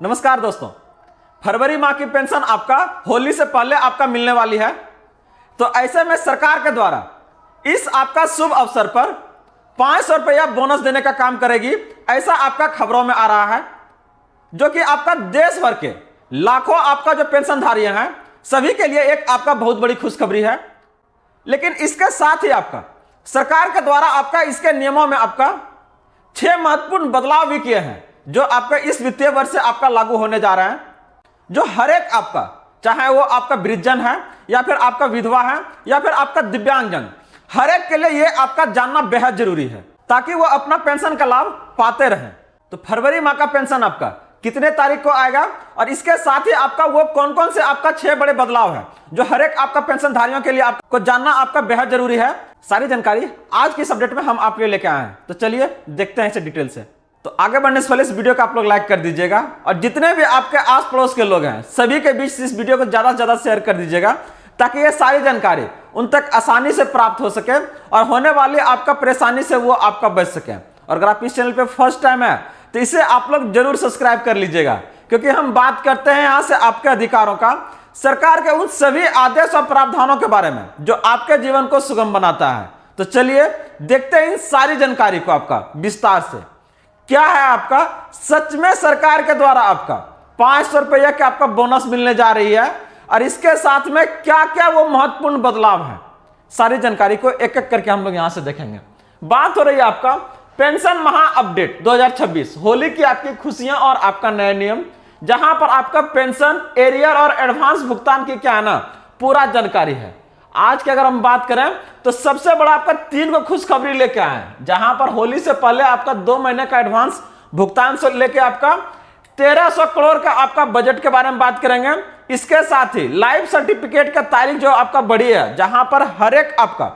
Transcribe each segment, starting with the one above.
नमस्कार दोस्तों, फरवरी माह की पेंशन आपका होली से पहले आपका मिलने वाली है। तो ऐसे में सरकार के द्वारा इस आपका शुभ अवसर पर 500 रुपया बोनस देने का काम करेगी, ऐसा आपका खबरों में आ रहा है, जो कि आपका देश भर के लाखों आपका जो पेंशनधारी हैं सभी के लिए एक आपका बहुत बड़ी खुशखबरी है। लेकिन इसके साथ ही आपका सरकार के द्वारा आपका इसके नियमों में आपका 6 महत्वपूर्ण बदलाव भी किए हैं, जो आपका इस वित्तीय वर्ष से आपका लागू होने जा रहे हैं, जो हर एक आपका, चाहे वो आपका वृद्धजन है या फिर आपका विधवा है या फिर आपका दिव्यांगजन, हर एक के लिए ये आपका जानना बेहद जरूरी है, ताकि वो अपना पेंशन का लाभ पाते रहें। तो फरवरी माह का पेंशन आपका कितने तारीख को आएगा और इसके साथ ही आपका वो कौन कौन से आपका 6 बड़े बदलाव है जो हर एक आपका पेंशनधारियों के लिए आपको जानना आपका बेहद जरूरी है, सारी जानकारी आज की इस अपडेट में हम आपके लिए लेके आए हैं। तो चलिए देखते हैं इसे डिटेल से। तो आगे बढ़ने से पहले इस वीडियो को आप लोग लाइक कर दीजिएगा और जितने भी आपके आस पड़ोस के लोग हैं सभी के बीच इस वीडियो को ज्यादा से ज्यादा शेयर कर दीजिएगा, ताकि ये सारी जानकारी उन तक आसानी से प्राप्त हो सके और होने वाली आपका परेशानी से वो आपका बच सके। और अगर आप इस चैनल पे फर्स्ट टाइम है तो इसे आप लोग जरूर सब्सक्राइब कर लीजिएगा, क्योंकि हम बात करते हैं यहाँ से आपके अधिकारों का, सरकार के उन सभी आदेश और प्रावधानों के बारे में जो आपके जीवन को सुगम बनाता है। तो चलिए देखते हैं इन सारी जानकारी को आपका विस्तार से। क्या है आपका सच में सरकार के द्वारा आपका 500 रुपया के आपका बोनस मिलने जा रही है और इसके साथ में क्या क्या वो महत्वपूर्ण बदलाव है, सारी जानकारी को एक एक करके हम लोग यहां से देखेंगे। बात हो रही है आपका पेंशन महा अपडेट 2026, होली की आपकी खुशियां और आपका नए नियम, जहां पर आपका पेंशन एरियर और एडवांस भुगतान की क्या है ना पूरा जानकारी है। आज की अगर हम बात करें तो सबसे बड़ा आपका 3 को खुशखबरी लेके आए हैं, जहां पर होली से पहले आपका 2 महीने का एडवांस भुगतान से लेके आपका 1300 करोड़ का आपका बजट के बारे में बात करेंगे। इसके साथ ही लाइफ सर्टिफिकेट का तारीख जो आपका बढ़ी है, जहां पर हर एक आपका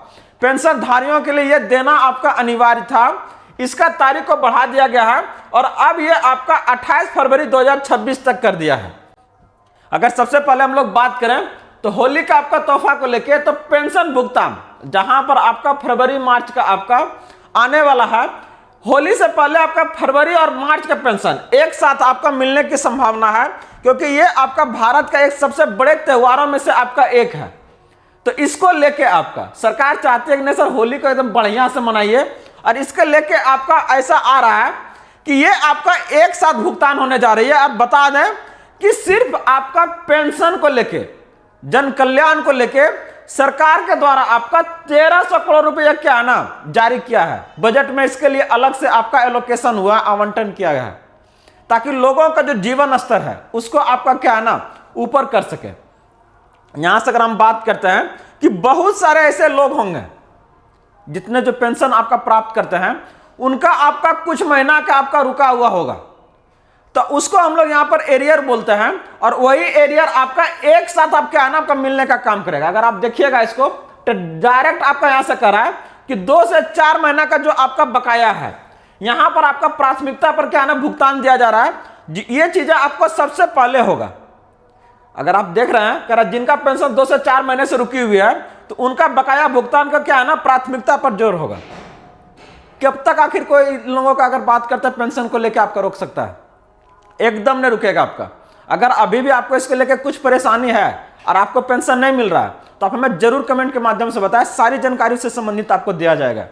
पेंशन धारियों के लिए यह देना आपका अनिवार्य था, इसका तारीख को बढ़ा दिया गया है और अब यह आपका 28 फरवरी 2026 तक कर दिया है। अगर सबसे पहले हम लोग बात करें तो होली का आपका तोहफा को लेके, तो पेंशन भुगतान जहां पर आपका फरवरी मार्च का आपका आने वाला है, होली से पहले आपका फरवरी और मार्च का पेंशन एक साथ आपका मिलने की संभावना है, क्योंकि ये आपका भारत का एक सबसे बड़े त्योहारों में से आपका एक है। तो इसको लेके आपका सरकार चाहती है कि नहीं सर होली को एकदम बढ़िया से मनाइए, और इसके लेके आपका ऐसा आ रहा है कि ये आपका एक साथ भुगतान होने जा रही है। आप बता दें कि सिर्फ आपका पेंशन को लेके, जन कल्याण को लेके सरकार के द्वारा आपका 1300 करोड़ रुपया क्या है ना जारी किया है। बजट में इसके लिए अलग से आपका एलोकेशन हुआ, आवंटन किया गया है, ताकि लोगों का जो जीवन स्तर है उसको आपका क्या है ना ऊपर कर सके। यहां से अगर हम बात करते हैं कि बहुत सारे ऐसे लोग होंगे जितने जो पेंशन आपका प्राप्त करते हैं, उनका आपका कुछ महीना का आपका रुका हुआ होगा, तो उसको हम लोग यहां पर एरियर बोलते हैं, और वही एरियर आपका एक साथ आपके आना आपका मिलने का काम करेगा। अगर आप देखिएगा इसको तो डायरेक्ट आपका यहां से कर रहा है कि 2 से 4 महीना का जो आपका बकाया है, यहां पर आपका प्राथमिकता पर क्या है ना भुगतान दिया जा रहा है। ये चीजें आपको सबसे पहले होगा। अगर आप देख रहे हैं कर जिनका पेंशन 2 से 4 महीने से रुकी हुई है, तो उनका बकाया भुगतान का क्या है ना प्राथमिकता पर जोर होगा। कब तक आखिर कोई लोगों का अगर बात करते हैं पेंशन को लेकर आपका रोक सकता है? एकदम नहीं रुकेगा आपका। अगर अभी भी आपको इसको लेकर कुछ परेशानी है और आपको पेंशन नहीं मिल रहा है, तो आप हमें जरूर कमेंट के माध्यम से बताएं, सारी जानकारी से संबंधित आपको दिया जाएगा।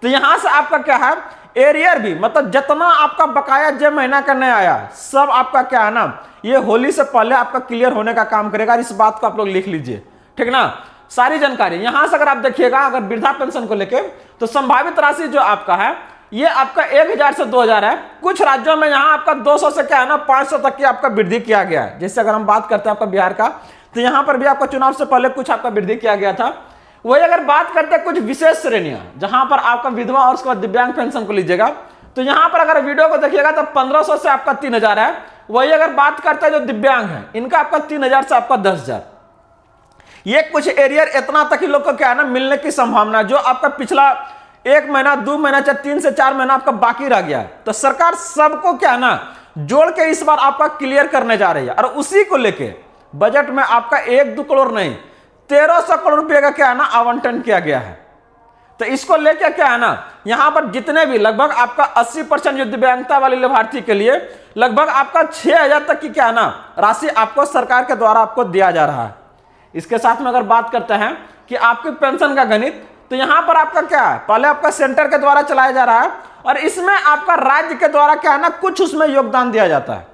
तो यहां से आपका क्या है एरियर भी, मतलब जितना आपका बकाया जो महीना का नहीं आया सब आपका क्या है ना ये होली से पहले आपका क्लियर होने का काम करेगा। इस बात को आप लोग लिख लीजिए, ठीक ना, सारी जानकारी। यहां से अगर आप देखिएगा अगर वृद्धा पेंशन को लेकर, तो संभावित राशि जो आपका है ये आपका 1000 से 2000 है। कुछ राज्यों में यहाँ आपका 200 से क्या है ना 500 तक की आपका वृद्धि किया गया है। जैसे अगर हम बात करते हैं आपका बिहार का, तो यहाँ पर भी आपका चुनाव से पहले कुछ आपका वृद्धि किया गया था। वही अगर बात करते हैं कुछ विशेष श्रेणियां, जहां पर आपका विधवा और उसके बाद दिव्यांग पेंशन को लीजिएगा, तो यहां पर अगर वीडियो को देखिएगा तो 1500 से आपका 3000 है। वही अगर बात करते हैं जो दिव्यांग है, इनका आपका 3000 से आपका 10000। ये कुछ एरियर इतना तक ही लोग को क्या है ना मिलने की संभावना, जो आपका पिछला 1 महीना 2 महीना चाहे 3 से 4 महीना आपका बाकी रह गया है। तो सरकार सबको क्या है ना जोड़ के इस बार आपका क्लियर करने जा रही है, और उसी को लेके बजट में आपका 1-2 करोड़ नहीं 1300 करोड़ रुपए का क्या है ना आवंटन किया गया है। तो इसको लेके क्या है ना, यहां पर जितने भी लगभग आपका 80% जो दिव्यांगता वाले लाभार्थी के लिए लगभग आपका 6,000 तक की क्या है ना राशि आपको सरकार के द्वारा आपको दिया जा रहा है। इसके साथ में अगर बात करते हैं कि आपकी पेंशन का गणित, तो यहां पर आपका क्या है, पहले आपका सेंटर के द्वारा चलाया जा रहा है और इसमें आपका राज्य के द्वारा क्या है ना कुछ उसमें योगदान दिया जाता है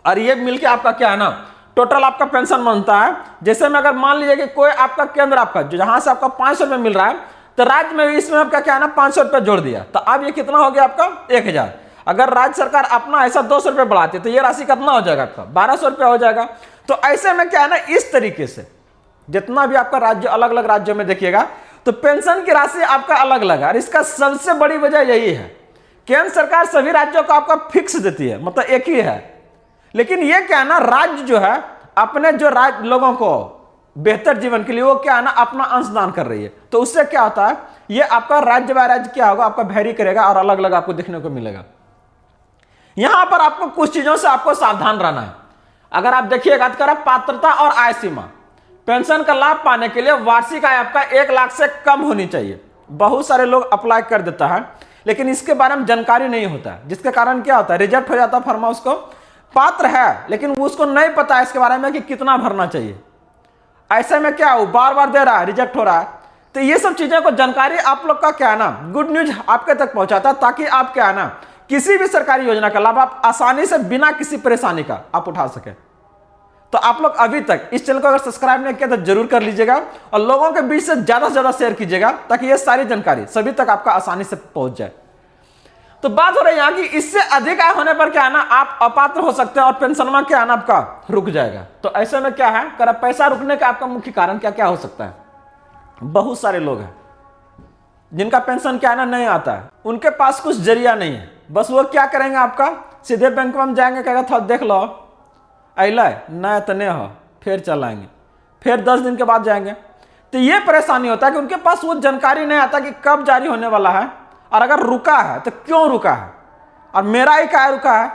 और ये मिलके आपका क्या है ना टोटल आपका पेंशन बनता है। जैसे में अगर मान लीजिए कि कोई आपका केंद्र आपका जहां से आपका 500 रुपये मिल रहा है, तो राज्य में भी इसमें आपका क्या है ना 500 रुपये जोड़ दिया, तो अब ये कितना हो गया आपका 1,000। अगर राज्य सरकार अपना ऐसा 200 रुपये बढ़ाती तो ये राशि कितना हो जाएगा आपका 1,200 रुपये हो जाएगा। तो ऐसे में क्या है ना इस तरीके से जितना भी आपका राज्य अलग अलग राज्यों में देखिएगा तो पेंशन की राशि आपका अलग अलग है और इसका सबसे बड़ी वजह यही है, केंद्र सरकार सभी राज्यों को आपका फिक्स देती है, मतलब एक ही है, लेकिन ये क्या है ना राज्य जो है अपने जो राज्य लोगों को बेहतर जीवन के लिए वो क्या है ना अपना अंशदान कर रही है। तो उससे क्या होता है, ये आपका राज्य बाय राज्य क्या होगा आपका वैरी करेगा और अलग अलग आपको देखने को मिलेगा। यहां पर आपको कुछ चीजों से आपको सावधान रहना है। अगर आप देखिएगा तो पात्रता और आय सीमा, पेंशन का लाभ पाने के लिए वार्षिक आय आपका 1 लाख से कम होनी चाहिए। बहुत सारे लोग अप्लाई कर देता है लेकिन इसके बारे में जानकारी नहीं होता है, जिसके कारण क्या होता है रिजेक्ट हो जाता है फॉर्म। उसको पात्र है लेकिन उसको नहीं पता है इसके बारे में कि कितना भरना चाहिए, ऐसे में क्या हो बार बार दे रहा है रिजेक्ट हो रहा है। तो ये सब चीजों को जानकारी आप लोग का क्या है ना गुड न्यूज आपके तक पहुंचाता है ताकि आप क्या है ना किसी भी सरकारी योजना का लाभ आप आसानी से बिना किसी परेशानी का आप उठा सके। तो आप लोग अभी तक इस चैनल को अगर सब्सक्राइब नहीं किया तो जरूर कर लीजिएगा और लोगों के बीच से ज्यादा शेयर कीजिएगा ताकि ये सारी जानकारी सभी तक आपका आसानी से पहुंच जाए। तो बात हो रही है यहाँ की इससे अधिक आय होने पर क्या है ना आप अपात्र हो सकते हैं और पेंशन में क्या है ना आपका रुक जाएगा। तो ऐसे में क्या है कर पैसा रुकने का आपका मुख्य कारण क्या क्या हो सकता है। बहुत सारे लोग हैं जिनका पेंशन क्या है ना नहीं आता है, उनके पास कुछ जरिया नहीं है, बस वो क्या करेंगे आपका सीधे बैंक में जाएंगे कहेगा था देख लो अल न तो नहीं हो फिर चलाएंगे, फिर 10 दिन के बाद जाएंगे। तो ये परेशानी होता है कि उनके पास वो जानकारी नहीं आता कि कब जारी होने वाला है और अगर रुका है तो क्यों रुका है और मेरा ही क्या रुका है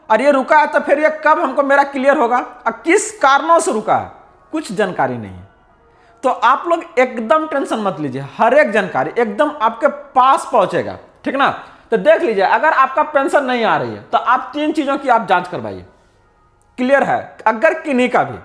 और ये रुका है तो फिर ये कब हमको मेरा क्लियर होगा और किस कारणों से रुका है, कुछ जानकारी नहीं है। तो आप लोग एकदम टेंशन मत लीजिए, हर एक जानकारी एकदम आपके पास पहुंचेगा, ठीक ना। तो देख लीजिए अगर आपका पेंशन नहीं आ रही है तो आप 3 चीजों की आप जांच करवाइए, क्लियर है। अगर किन्हीं का भी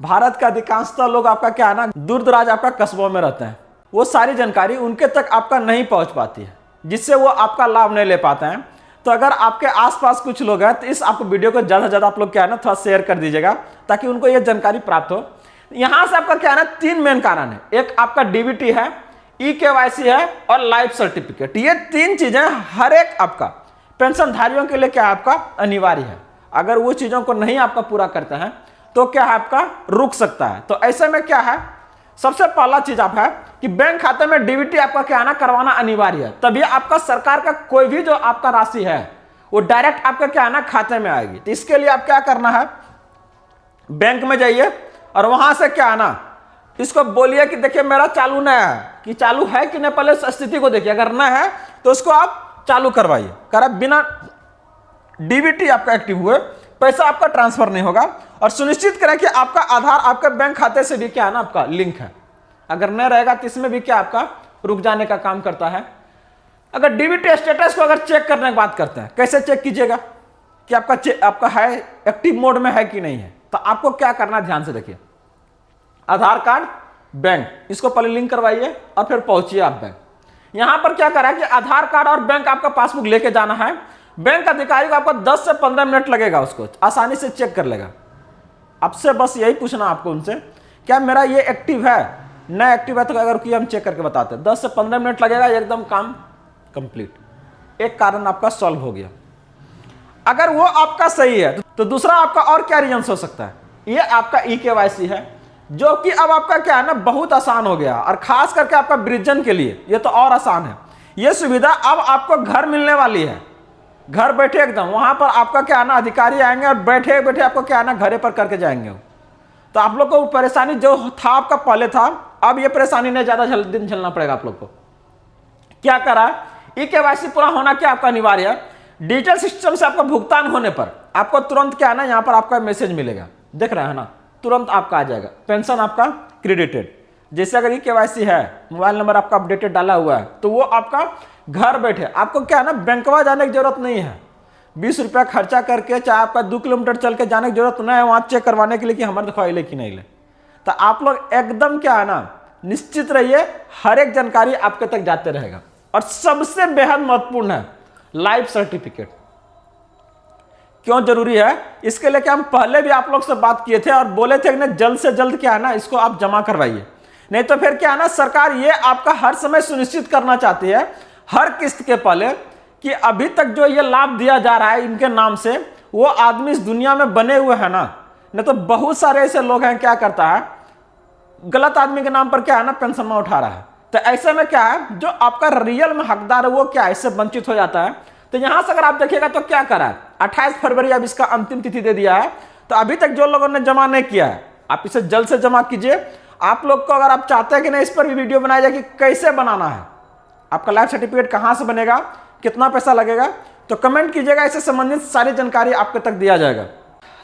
भारत का अधिकांशतः लोग आपका क्या है ना दूर दराज आपका कस्बों में रहते हैं, वो सारी जानकारी उनके तक आपका नहीं पहुंच पाती है जिससे वो आपका लाभ नहीं ले पाते हैं। तो अगर आपके आसपास कुछ लोग हैं तो इस आपको वीडियो को ज्यादा से ज्यादा आप लोग क्या है ना थोड़ा शेयर कर दीजिएगा ताकि उनको ये जानकारी प्राप्त हो। यहां से आपका क्या है ना 3 मेन कारण है, एक आपका डीबीटी है, ई-केवाईसी है और लाइफ सर्टिफिकेट। ये 3 चीजें हर एक आपका पेंशनधारियों के लिए क्या आपका अनिवार्य है। अगर वो चीजों को नहीं आपका पूरा करते हैं तो क्या है आपका रुक सकता है। तो ऐसे में क्या है सबसे पहला चीज आप है कि बैंक खाते में डीबीटी आपका क्या है ना करवाना अनिवार्य है, तभी आपका सरकार का कोई भी जो आपका राशि है वो डायरेक्ट आपका क्या है ना खाते में आएगी। तो इसके लिए आप क्या करना है बैंक में जाइए और वहां से क्या है ना इसको बोलिए कि देखिए मेरा चालू नहीं है, कि चालू है कि नहीं पहले स्थिति को देखिए, अगर न है तो उसको आप चालू करवाइए। कर बिना डीबीटी आपका एक्टिव हुए पैसा आपका ट्रांसफर नहीं होगा और सुनिश्चित करें कि आपका आधार आपके बैंक खाते से भी क्या है ना आपका लिंक है। अगर नहीं रहेगा तो इसमें भी क्या आपका रुक जाने का काम करता है। अगर डीबीटी स्टेटस को अगर चेक करने की बात करते हैं, कैसे चेक कीजिएगा कि आपका है एक्टिव मोड में है कि नहीं है। तो आपको क्या करना ध्यान से देखिए, आधार कार्ड बैंक इसको पहले लिंक करवाइए और फिर पहुंचिए आप बैंक। यहां पर क्या करा कि आधार कार्ड और बैंक आपका पासबुक लेके जाना है, बैंक अधिकारी को आपको 10 से 15 मिनट लगेगा, उसको आसानी से चेक कर लेगा। आपसे बस यही पूछना आपको उनसे क्या मेरा ये एक्टिव है, न एक्टिव है तो अगर कि हम चेक करके बताते हैं 10 से 15 मिनट लगेगा, एकदम काम कंप्लीट। एक कारण आपका सॉल्व हो गया। अगर वो आपका सही है तो दूसरा आपका और क्या रीजन हो सकता है, ये आपका ई-केवाईसी है जो कि अब आपका क्या है ना बहुत आसान हो गया और खास करके आपका वृद्धजन के लिए ये तो और आसान है। ये सुविधा अब आपको घर मिलने वाली है, घर बैठे एकदम वहां पर आपका क्या है ना अधिकारी आएंगे और बैठे बैठे आपको क्या है ना घरे पर करके जाएंगे। तो आप लोग को परेशानी जो था आपका पहले था, अब ये परेशानी नहीं ज्यादा दिन झेलना पड़ेगा आप लोग को। क्या करा ई-केवाईसी पूरा होना क्या आपका अनिवार्य है। डिजिटल सिस्टम से आपका भुगतान होने पर आपको तुरंत क्या है ना यहाँ पर आपका मैसेज मिलेगा, देख रहे हैं ना, तुरंत आपका आ जाएगा पेंशन आपका क्रेडिटेड। जैसे अगर KYC है, मोबाइल नंबर आपका अपडेटेड डाला हुआ है, तो वो आपका घर बैठे, आपको क्या है ना, बैंकवा जाने की जरूरत नहीं है। 20 रुपया खर्चा करके चाहे आपका 2 किलोमीटर चल के जाने की जरूरत नहीं है वहाँ चेक करवाने के लिए कि हमारे दिखाई ले कि नहीं ले। तो आप लोग एकदम क्या है ना, निश्चित रहिए, हर एक जानकारी आपके तक जाते रहेगा। और सबसे बेहद महत्वपूर्ण है लाइफ सर्टिफिकेट। क्यों जरूरी है, इसके लिए कि हम पहले भी आप लोग से बात किए थे और बोले थे कि ना जल्द से जल्द क्या है ना इसको आप जमा करवाइए, नहीं तो फिर क्या है ना, सरकार ये आपका हर समय सुनिश्चित करना चाहती है हर किस्त के पहले कि अभी तक जो ये लाभ दिया जा रहा है इनके नाम से, वो आदमी इस दुनिया में बने हुए हैं ना, नहीं तो बहुत सारे ऐसे लोग हैं क्या करता है, गलत आदमी के नाम पर क्या है ना पेंशन में उठा रहा है। तो ऐसे में क्या है, जो आपका रियल में हकदार है वो क्या इससे वंचित हो जाता है। तो यहां से अगर आप देखिएगा तो क्या करा है, 28 फरवरी अब इसका अंतिम तिथि दे दिया है। तो अभी तक जो लोगों ने जमा नहीं किया है, आप इसे जल्द से जमा कीजिए। आप लोग को अगर आप चाहते हैं कि नहीं इस पर भी वीडियो बनाया जाए कि कैसे बनाना है, आपका लाइफ सर्टिफिकेट कहां से बनेगा, कितना पैसा लगेगा, तो कमेंट कीजिएगा, इससे संबंधित सारी जानकारी आपके तक दिया जाएगा।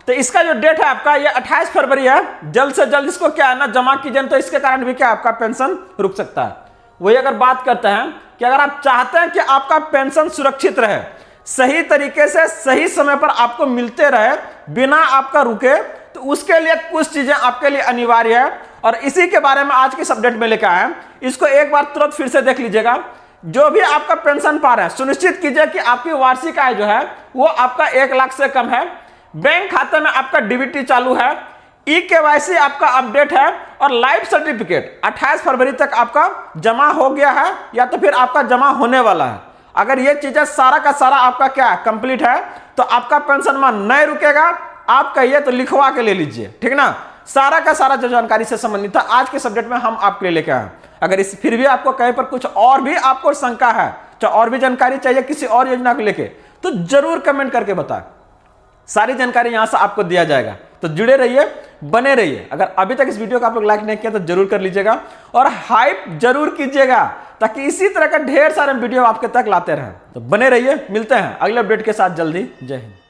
तो इसका जो डेट है आपका ये 28 फरवरी है, जल्द से जल्द इसको क्या है ना जमा कीजिए, तो इसके कारण भी क्या आपका पेंशन रुक सकता है। वही अगर बात करते हैं कि अगर आप चाहते हैं कि आपका पेंशन सुरक्षित रहे, सही तरीके से सही समय पर आपको मिलते रहे बिना आपका रुके, तो उसके लिए कुछ चीजें आपके लिए अनिवार्य है और इसी के बारे में आज के अपडेट में लेकर आए हैं। इसको एक बार तुरंत फिर से देख लीजिएगा। जो भी आपका पेंशन पा रहा है सुनिश्चित कीजिए कि आपकी वार्षिक आय जो है वो आपका 1 लाख से कम है, बैंक खाते में आपका डीबीटी चालू है, KYC आपका अपडेट है और लाइफ सर्टिफिकेट 28 फरवरी तक आपका जमा हो गया है या तो फिर आपका जमा होने वाला है। अगर ये चीजें सारा का सारा आपका क्या कंप्लीट है तो आपका पेंशन में नहीं रुकेगा। आप कहिए तो लिखवा के ले लीजिए, ठीक ना। सारा का सारा जो जानकारी से संबंधित था आज के सब्जेक्ट में हम आपके लिए लेके आए। अगर इस फिर भी आपको कहीं पर कुछ और भी आपको शंका है, चाहे और भी जानकारी चाहिए किसी और योजना को लेके, तो जरूर कमेंट करके बताएं। सारी जानकारी यहां से आपको दिया जाएगा। तो जुड़े रहिए, बने रहिए। अगर अभी तक इस वीडियो को आप लोग लाइक नहीं किया तो जरूर कर लीजिएगा और हाइप जरूर कीजिएगा ताकि इसी तरह का ढेर सारे वीडियो आपके तक लाते रहें। तो बने रहिए, मिलते हैं अगले अपडेट के साथ जल्दी। जय हिंद।